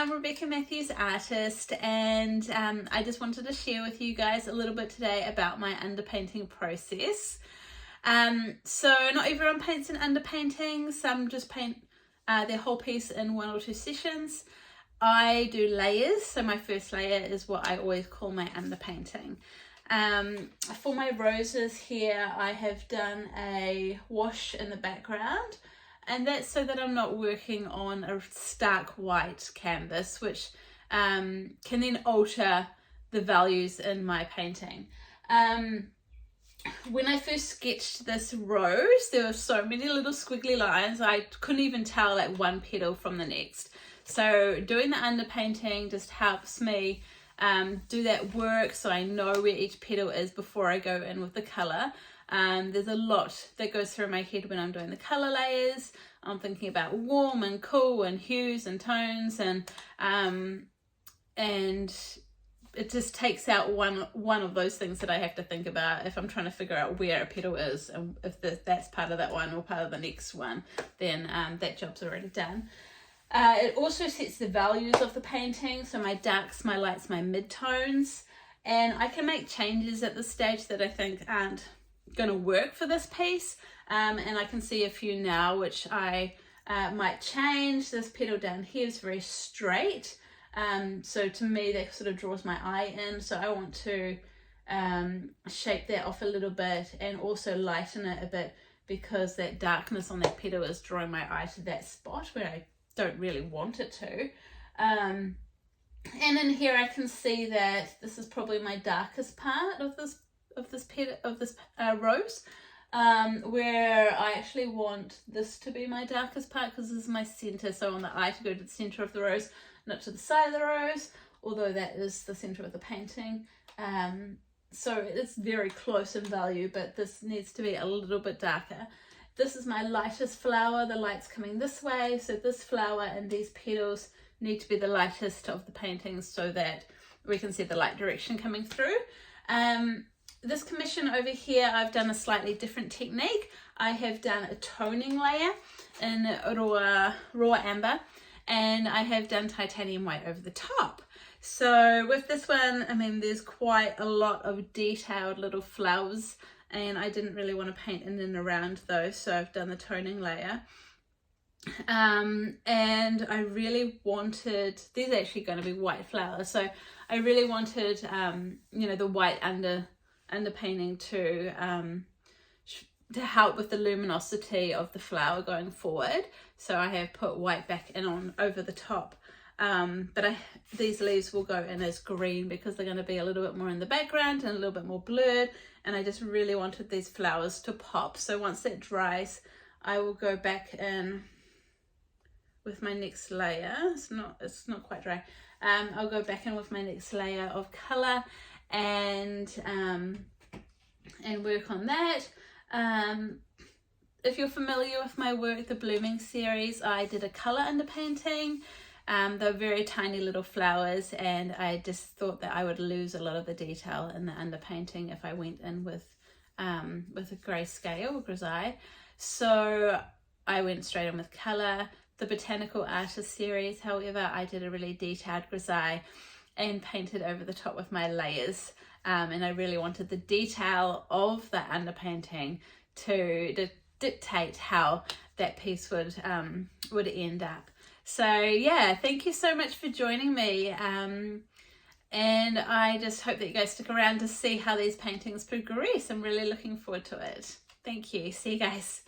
I'm Rebecca Mathews, artist, and I just wanted to share with you guys a little bit today about my underpainting process. So not everyone paints in underpainting, some just paint their whole piece in 1 or 2 sessions. I do layers, so my first layer is what I always call my underpainting. For my roses here, I have done a wash in the background, and that's so that I'm not working on a stark white canvas, which can then alter the values in my painting. When I first sketched this rose, there were so many little squiggly lines, I couldn't even tell like one petal from the next. So doing the underpainting just helps me do that work, so I know where each petal is before I go in with the colour. There's a lot that goes through my head when I'm doing the colour layers. I'm thinking about warm and cool and hues and tones, and it just takes out one of those things that I have to think about if I'm trying to figure out where a petal is, and if that's part of that one or part of the next one, then that job's already done. It also sets the values of the painting, so my darks, my lights, my mid-tones, and I can make changes at this stage that I think aren't going to work for this piece, and I can see a few now which I might change. This petal down here is very straight, so to me that sort of draws my eye in, so I want to shape that off a little bit and also lighten it a bit, because that darkness on that petal is drawing my eye to that spot where I don't really want it to. And in here I can see that this is probably my darkest part of this rose, where I actually want this to be my darkest part, because this is my center, so I want the eye to go to the center of the rose, not to the side of the rose, although that is the center of the painting. So it's very close in value, but this needs to be a little bit darker. This is my lightest flower, the light's coming this way, so this flower and these petals need to be the lightest of the paintings so that we can see the light direction coming through. This commission over here, I've done a slightly different technique. I have done a toning layer in raw amber, and I have done titanium white over the top. So with this one, I mean, there's quite a lot of detailed little flowers, and I didn't really want to paint in and around those, so I've done the toning layer. And I really wanted, these are actually going to be white flowers, so I really wanted the white underpainting to help with the luminosity of the flower going forward, so I have put white back in on over the top. But these leaves will go in as green because they're going to be a little bit more in the background and a little bit more blurred, and I just really wanted these flowers to pop. So once that dries, I will go back in with my next layer. It's not quite dry. I'll go back in with my next layer of colour and work on that. If you're familiar with my work, the Blooming series, I did a colour underpainting. They're very tiny little flowers, and I just thought that I would lose a lot of the detail in the underpainting if I went in with a grayscale grisaille. So I went straight in with colour. The Botanical Artist series, however, I did a really detailed grisaille and painted over the top with my layers, and I really wanted the detail of the underpainting to dictate how that piece would end up. So yeah, thank you so much for joining me, and I just hope that you guys stick around to see how these paintings progress. I'm really looking forward to it. Thank you. See you guys.